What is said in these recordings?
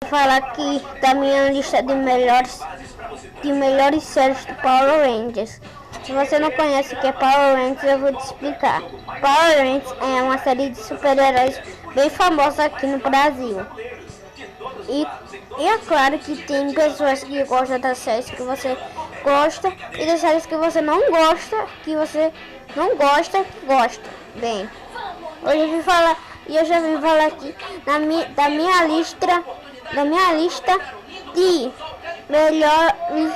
falar aqui da minha lista de melhores séries do Power Rangers. Se você não conhece o que é Power Rangers, eu vou te explicar. Power Rangers é uma série de super-heróis bem famosa aqui no Brasil. E é claro que tem pessoas que gostam das séries que você gosta e das séries que você não gosta, gosta. Bem, hoje eu já vim falar aqui da minha lista de melhores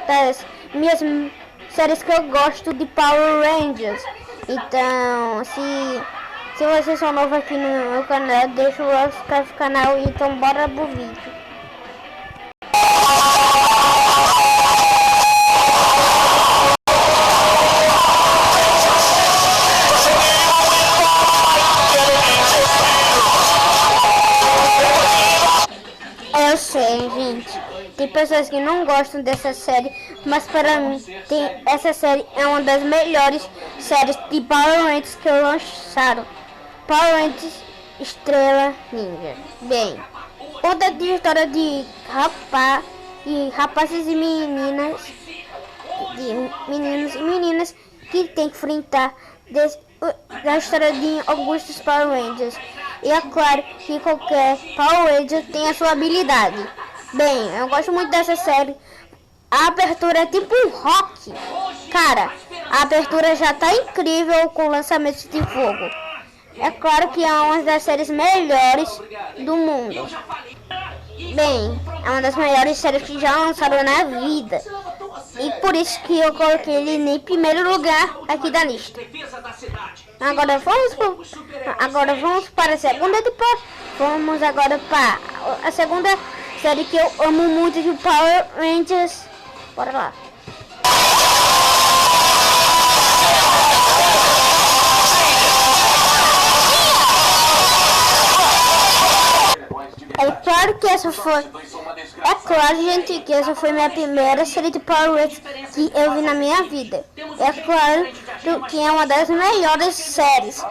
das minhas séries que eu gosto de Power Rangers. Então, se vocês são novos aqui no meu canal, deixa o subscribe no canal e então bora pro vídeo. Eu sei, gente, tem pessoas que não gostam dessa série, mas para mim essa série é uma das melhores séries de Power Rangers que eu lançaram. Power Rangers Estrela Ninja. Bem, conta a história de rapazes e meninas, meninos e meninas que tem que enfrentar da história de Augustus Power Rangers. E é claro que qualquer Power Ranger tem a sua habilidade. Bem, eu gosto muito dessa série. A abertura é tipo um rock. Cara, a abertura já tá incrível com lançamentos de fogo. É claro que é uma das séries melhores do mundo. Bem, é uma das melhores séries que já lançaram na vida. E por isso que eu coloquei ele em primeiro lugar aqui da lista. Agora vamos para a segunda Vamos agora para a segunda série que eu amo muito de Power Rangers. Bora lá. É claro, gente, que essa foi minha primeira série de Power Rangers que eu vi na minha vida. É claro que é uma das melhores séries,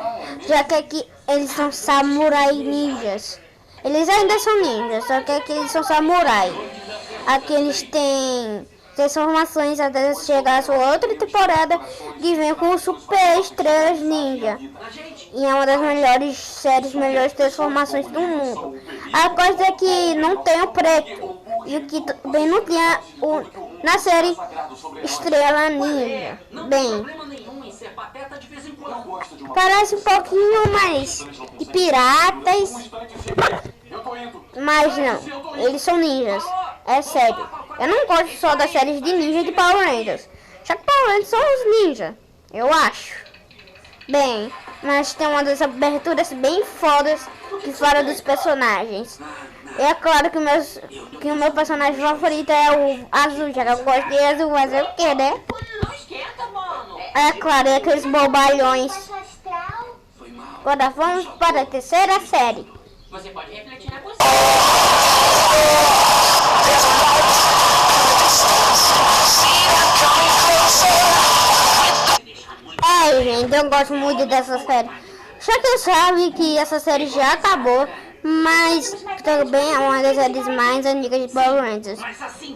já que aqui eles são samurai ninjas. Eles ainda são ninjas, só que aqui eles são samurai. Aqui eles têm transformações até chegar a sua outra temporada que vem com Super Estrelas Ninja. E é uma das melhores séries, melhores transformações do mundo. A coisa é que não tem o preto. E o que também não tinha na série Estrela Ninja. Bem, parece um pouquinho mais de piratas. Mas não, eles são ninjas. É sério. Eu não gosto só das séries de ninja de Power Rangers. Já que Power Rangers são os ninjas, eu acho. Bem, mas tem uma das aberturas bem fodas que fala dos personagens. E é claro que o meu personagem favorito é o azul, já que eu gosto de azul, mas é o que, né? É claro, é aqueles bobalhões. Agora vamos para a terceira série. Você pode refletir na posição. Gente, eu gosto muito dessa série. Só que eu sabe que essa série já acabou, mas também é uma das séries mais antigas de Power Rangers.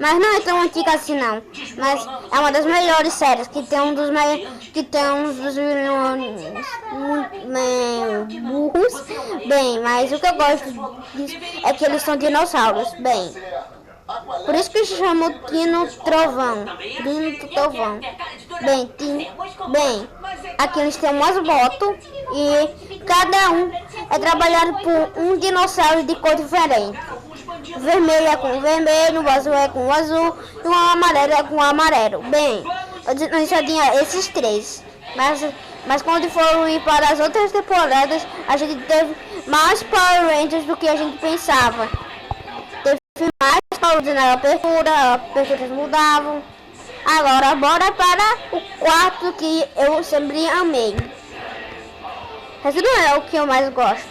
Mas não é tão antiga assim não. Mas é uma das melhores séries, que tem uns dos vilões burros. Bem, mas o que eu gosto disso é que eles são dinossauros. Bem, por isso que se chama Trino Trovão. Bem, aqui eles têm umas motos e cada um é trabalhado por um dinossauro de cor diferente. O vermelho é com o vermelho, o azul é com o azul e o amarelo é com o amarelo. Bem, eu só tinha esses três. Mas quando for ir para as outras temporadas, a gente teve mais Power Rangers do que a gente pensava. Teve mais Power Rangers na aberturas mudavam. Agora bora para o quarto que eu sempre amei. Esse não é o que eu mais gosto.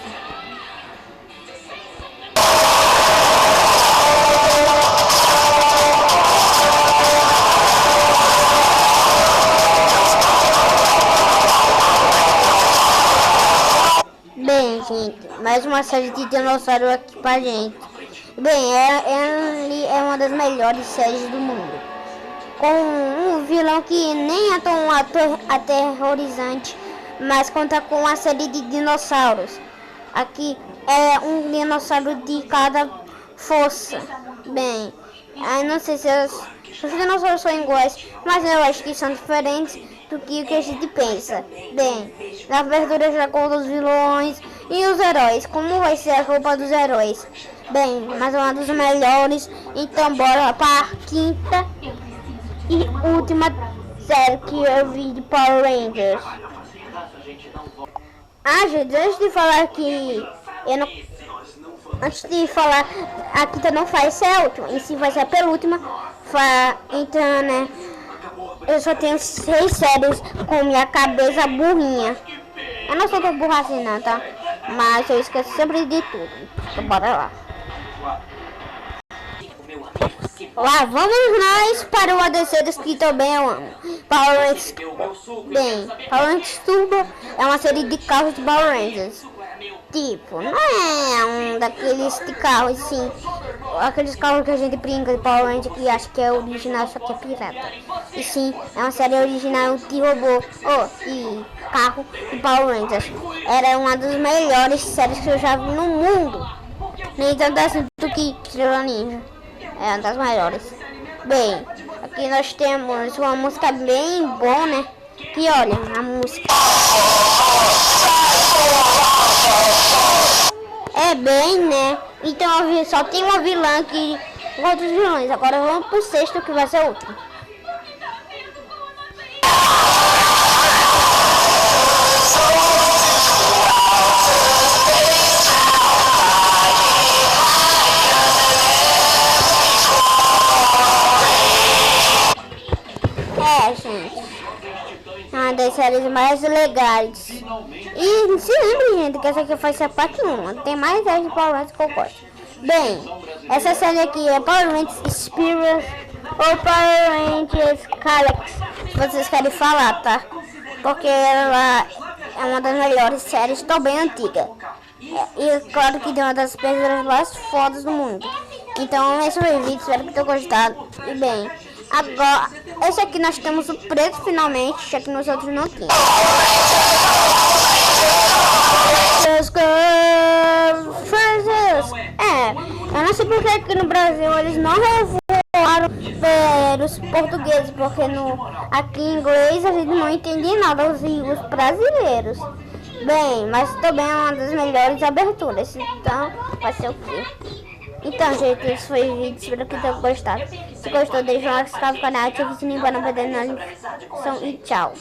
Bem, gente, mais uma série de dinossauro aqui pra gente. Bem, ele é uma das melhores séries do mundo. Com um vilão que nem é tão aterrorizante, mas conta com uma série de dinossauros. Aqui é um dinossauro de cada força. Bem, eu não sei se os dinossauros são iguais, mas eu acho que são diferentes do que a gente pensa. Bem, na abertura já conta os vilões e os heróis. Como vai ser a roupa dos heróis? Bem, mas é uma dos melhores. Então bora para a quinta e última série que eu vi de Power Rangers. Gente, antes de falar que eu não... Antes de falar, a quinta não faz ser a última, e se vai ser a penúltima, então, né, eu só tenho 6 séries com minha cabeça burrinha. Eu não sou tão burra assim não, tá? Mas eu esqueço sempre de tudo. Então bora lá. Lá vamos nós para uma das séries que também eu amo. Power Rangers. Bem, Power Rangers Turbo é uma série de carros de Power Rangers. Tipo, não é um daqueles de carros assim, aqueles carros que a gente brinca de Power Rangers que acha que é original, só que é pirata. E sim, é uma série original de robô, de carro de Power Rangers. Era uma das melhores séries que eu já vi no mundo. Nem tanto assim do que Estrela Ninja. É uma das melhores. Bem, aqui nós temos uma música bem boa, né? Que olha, a música é bem, né? Então só tem uma vilã que outros vilões. Agora vamos pro sexto que vai ser o último. Gente, é uma das séries mais legais. E se lembre, gente, que essa aqui foi a parte 1. Tem mais séries de Power Rangers que eu gosto. Bem, essa série aqui é Power Rangers Experience ou Power Rangers Galaxy, se vocês querem falar, tá? Porque ela é uma das melhores séries, também antiga. E claro que tem uma das pessoas mais fodas do mundo. Então esse foi o vídeo, espero que tenham gostado. E bem, agora, esse aqui nós temos o preto finalmente, já que nos outros não tinha. Eu não sei porque aqui no Brasil eles não revoaram os portugueses, porque aqui em inglês a gente não entende nada, os brasileiros. Bem, mas também é uma das melhores aberturas, então vai ser o quê? Então, gente, esse foi o vídeo, espero que tenham gostado. Se gostou, deixa um like, se inscreve no canal, ative o sininho para não perder nada. E tchau.